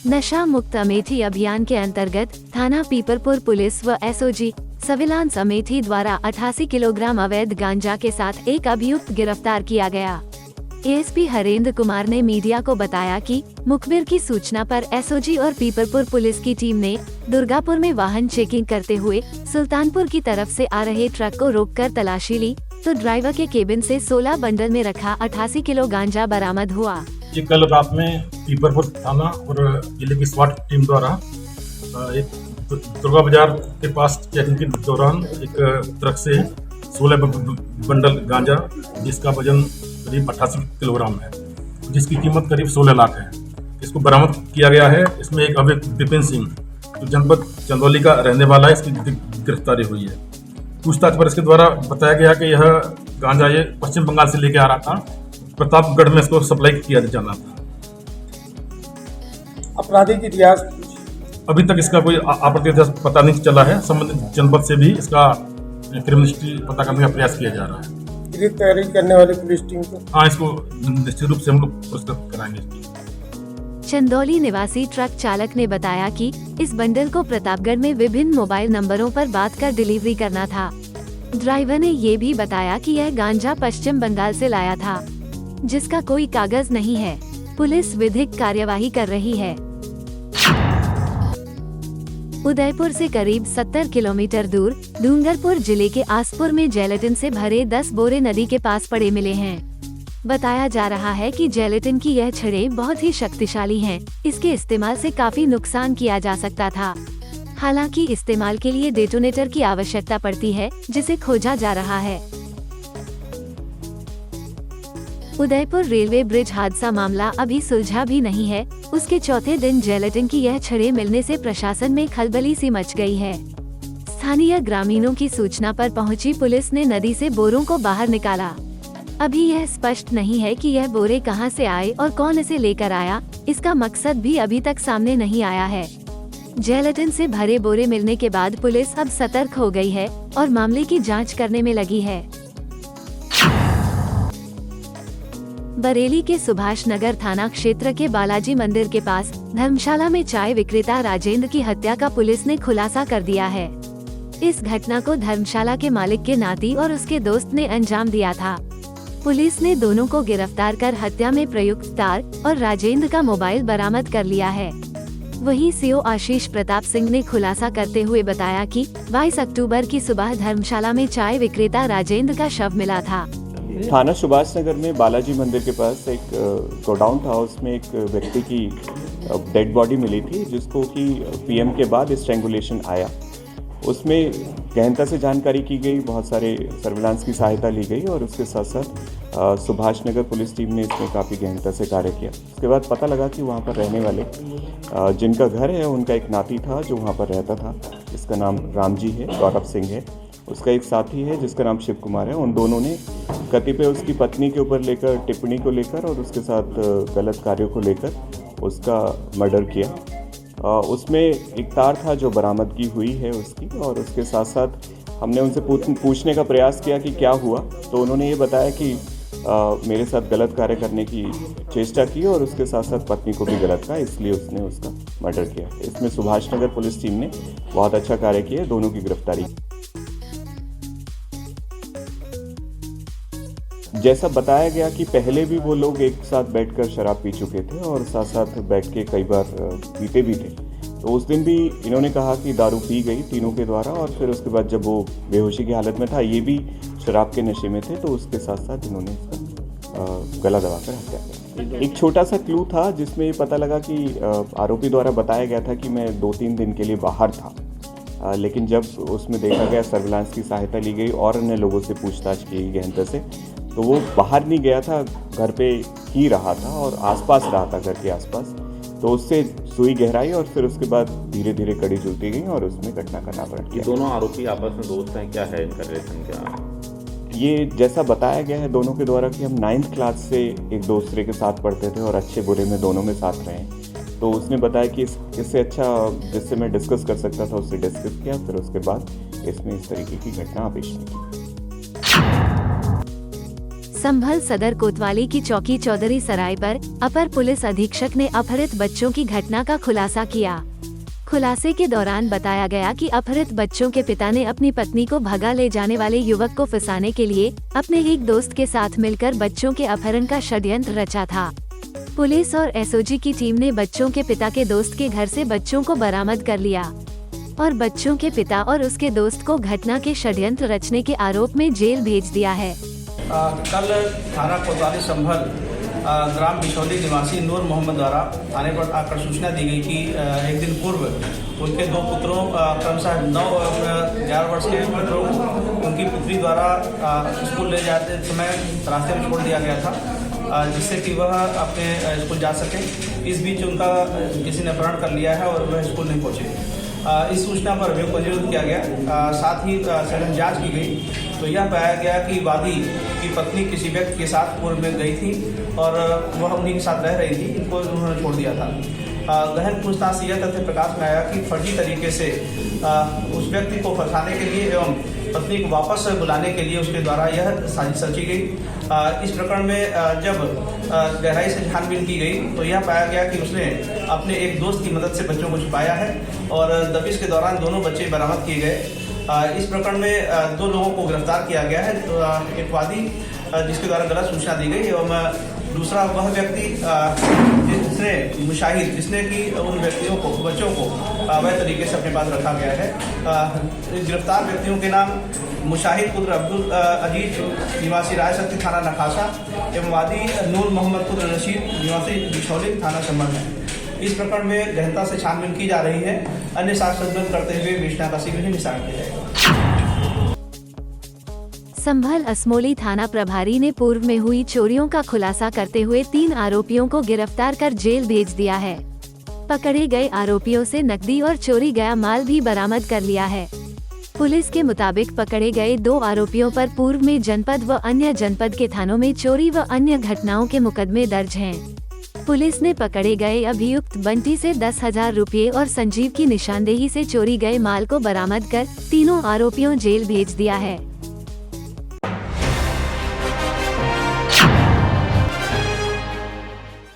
नशा मुक्त अमेठी अभियान के अंतर्गत थाना पीपरपुर पुलिस व एसओजी सर्विलांस अमेठी द्वारा 88 किलोग्राम अवैध गांजा के साथ एक अभियुक्त गिरफ्तार किया गया। एएसपी हरेंद्र कुमार ने मीडिया को बताया कि मुखबिर की सूचना पर एसओजी और पीपरपुर पुलिस की टीम ने दुर्गापुर में वाहन चेकिंग करते हुए सुल्तानपुर की तरफ से आ रहे ट्रक को रोककर तलाशी ली तो ड्राइवर के केबिन से 16 बंडल में रखा 88 किलो गांजा बरामद हुआ। ये कल रात में पीपरपुर थाना और जिले की स्वाट टीम द्वारा एक दुर्गा बाजार के पास चेकिंग के दौरान एक ट्रक से 16 बंडल गांजा जिसका वजन करीब 88 किलोग्राम है, जिसकी कीमत करीब 16 लाख है, इसको बरामद किया गया है। इसमें एक अवैध विपिन सिंह जो जनपद चंदौली का रहने वाला है, इसकी गिरफ्तारी हुई है। पूछताछ पर इसके द्वारा बताया गया कि यह गांजा ये पश्चिम बंगाल से लेके आ रहा था, प्रतापगढ़ में इसको सप्लाई किया जाना था। आपराधिक इतिहास अभी तक इसका कोई आपराधिक इतिहास पता नहीं चला है। संबंधित जनपद से भी इसका क्रिमिनल हिस्ट्री पता करने का प्रयास किया जा रहा है। तैयारी करने वाली पुलिस टीम को इसको निश्चित रूप से हम लोग पुरस्कृत कराएंगे। चंदौली निवासी ट्रक चालक ने बताया कि इस बंडल को प्रतापगढ़ में विभिन्न मोबाइल नंबरों पर बात कर डिलीवरी करना था। ड्राइवर ने ये भी बताया कि यह गांजा पश्चिम बंगाल से लाया था, जिसका कोई कागज नहीं है। पुलिस विधिक कार्यवाही कर रही है। उदयपुर से करीब 70 किलोमीटर दूर डूंगरपुर जिले के आसपुर में जेलेटिन से भरे 10 बोरे नदी के पास पड़े मिले हैं। बताया जा रहा है कि जेलेटिन की यह छड़ें बहुत ही शक्तिशाली हैं। इसके इस्तेमाल से काफी नुकसान किया जा सकता था। हालांकि इस्तेमाल के लिए डेटोनेटर की आवश्यकता पड़ती है, जिसे खोजा जा रहा है। उदयपुर रेलवे ब्रिज हादसा मामला अभी सुलझा भी नहीं है। उसके चौथे दिन जेलेटिन की यह छड़ें मिलने से प्रशासन में खलबली सी मच गई है। स्थानीय ग्रामीणों की सूचना पर पहुंची पुलिस ने नदी से बोरों को बाहर निकाला। अभी यह स्पष्ट नहीं है कि यह बोरे कहां से आए और कौन इसे लेकर आया। इसका मकसद भी अभी तक सामने नहीं आया है। जेलेटिन से भरे बोरे मिलने के बाद पुलिस अब सतर्क हो गई है और मामले की जांच करने में लगी है। बरेली के सुभाष नगर थाना क्षेत्र के बालाजी मंदिर के पास धर्मशाला में चाय विक्रेता राजेंद्र की हत्या का पुलिस ने खुलासा कर दिया है। इस घटना को धर्मशाला के मालिक के नाती और उसके दोस्त ने अंजाम दिया था। पुलिस ने दोनों को गिरफ्तार कर हत्या में प्रयुक्त तार और राजेंद्र का मोबाइल बरामद कर लिया है। वहीं सीओ आशीष प्रताप सिंह ने खुलासा करते हुए बताया कि 22 अक्टूबर की सुबह धर्मशाला में चाय विक्रेता राजेंद्र का शव मिला था। थाना सुभाष नगर में बालाजी मंदिर के पास एक गोडाउन था, उसमें एक व्यक्ति की डेड बॉडी मिली थी, जिसको कि पीएम के बाद स्ट्रैंगुलेशन आया। उसमें गहनता से जानकारी की गई, बहुत सारे सर्विलांस की सहायता ली गई और उसके साथ साथ सुभाष नगर पुलिस टीम ने इसमें काफ़ी गहनता से कार्य किया। उसके बाद पता लगा कि वहाँ पर रहने वाले जिनका घर है उनका एक नाती था जो वहाँ पर रहता था, जिसका नाम राम जी है, गौरव सिंह है। उसका एक साथी है जिसका नाम शिव कुमार है। उन दोनों ने कतिपय उसकी पत्नी के ऊपर लेकर टिप्पणी को लेकर और उसके साथ गलत कार्यों को लेकर उसका मर्डर किया। उसमें एक तार था जो बरामदगी हुई है उसकी, और उसके साथ साथ हमने उनसे पूछने का प्रयास किया कि क्या हुआ, तो उन्होंने ये बताया कि मेरे साथ गलत कार्य करने की चेष्टा की और उसके साथ साथ पत्नी को भी गलत कहा, इसलिए उसने उसका मर्डर किया। इसमें सुभाष नगर पुलिस टीम ने बहुत अच्छा कार्य किया, दोनों की गिरफ्तारी। जैसा बताया गया कि पहले भी वो लोग एक साथ बैठकर शराब पी चुके थे और साथ साथ बैठ के कई बार पीते भी थे। तो उस दिन भी इन्होंने कहा कि दारू पी गई तीनों के द्वारा, और फिर उसके बाद जब वो बेहोशी की हालत में था, ये भी शराब के नशे में थे, तो उसके साथ साथ इन्होंने इसका गला दबाकर हत्या किया। एक छोटा सा क्लू था जिसमें ये पता लगा कि आरोपी द्वारा बताया गया था कि मैं 2-3 दिन के लिए बाहर था, लेकिन जब उसमें देखा गया, सर्विलांस की सहायता ली गई और अन्य लोगों से पूछताछ की गहनता से, तो वो बाहर नहीं गया था, घर पे ही रहा था और आसपास रहा था, घर के आसपास। तो उससे सुई गहराई और फिर उसके बाद धीरे धीरे कड़ी जुड़ती गई और उसमें घटना का नाम किया। दोनों आरोपी आपस में दोस्त हैं, क्या है इनका रिलेशन क्या? ये जैसा बताया गया है दोनों के द्वारा कि हम 9th क्लास से एक दूसरे के साथ पढ़ते थे और अच्छे बुरे में दोनों में साथ रहे। तो उसने बताया कि इससे अच्छा जिससे मैं डिस्कस कर सकता था उससे डिस्कस किया, फिर उसके बाद इसमें इस तरीके की घटना पेश की। संभल सदर कोतवाली की चौकी चौधरी सराय पर अपर पुलिस अधीक्षक ने अपहृत बच्चों की घटना का खुलासा किया। खुलासे के दौरान बताया गया कि अपहृत बच्चों के पिता ने अपनी पत्नी को भगा ले जाने वाले युवक को फंसाने के लिए अपने एक दोस्त के साथ मिलकर बच्चों के अपहरण का षड्यंत्र रचा था। पुलिस और एसओजी की टीम ने बच्चों के पिता के दोस्त के घर से बच्चों को बरामद कर लिया और बच्चों के पिता और उसके दोस्त को घटना के षड्यंत्र रचने के आरोप में जेल भेज दिया है। कल थाना कोतवाली संभल ग्राम बिछौली निवासी नूर मोहम्मद द्वारा थाने पर आकर सूचना दी गई कि एक दिन पूर्व उनके दो पुत्रों क्रमशः 9 और 11 वर्ष के पुत्रों को उनकी पुत्री द्वारा स्कूल ले जाते समय रास्ते में छोड़ दिया गया था, जिससे कि वह अपने स्कूल जा सके। इस बीच उनका किसी ने अपहरण कर लिया है और वह स्कूल नहीं पहुँचे। इस सूचना पर अभियोग पंजीकृत किया गया। साथ ही सघन जांच की गई तो यह पाया गया कि वादी की पत्नी किसी व्यक्ति के साथ पूर्व में गई थी और वह उन्हीं के साथ रह रही थी, इनको उन्होंने छोड़ दिया था। गहन पूछताछ से यह तथ्य प्रकाश में आया कि फर्जी तरीके से उस व्यक्ति को फंसाने के लिए एवं पत्नी को वापस बुलाने के लिए उसके द्वारा यह साजिश रची गई। इस प्रकरण में जब गहराई से छानबीन की गई तो यह पाया गया कि उसने अपने एक दोस्त की मदद से बच्चों को छुपाया है और दबिश के दौरान दोनों बच्चे बरामद किए गए। इस प्रकरण में 2 लोगों को गिरफ्तार किया गया है, एक वादी जिसके द्वारा गलत सूचना दी गई एवं दूसरा वह व्यक्ति जिसने कि उन व्यक्तियों को बच्चों को अवैध तरीके से अपने पास रखा गया है। गिरफ्तार व्यक्तियों के नाम मुशाहिद पुत्र अब्दुल अजीज निवासी रायसती थाना नखासा एवं वादी नूर मोहम्मद पुत्र रशीद निवासी बिछौली थाना संभल है। इस प्रकरण में गहनता से छानबीन की जा रही है। अन्य साक्ष्य संबद्ध करते हुए घटना का शीघ्र ही निस्तारण किया जाएगा। संभल असमोली थाना प्रभारी ने पूर्व में हुई चोरियों का खुलासा करते हुए 3 आरोपियों को गिरफ्तार कर जेल भेज दिया है। पकड़े गए आरोपियों से नकदी और चोरी गया माल भी बरामद कर लिया है। पुलिस के मुताबिक पकड़े गए 2 आरोपियों पर पूर्व में जनपद व अन्य जनपद के थानों में चोरी व अन्य घटनाओं के मुकदमे दर्ज हैं। पुलिस ने पकड़े गए अभियुक्त बंटी से 10,000 रुपये और संजीव की निशानदेही से चोरी गए माल को बरामद कर तीनों आरोपियों जेल भेज दिया है।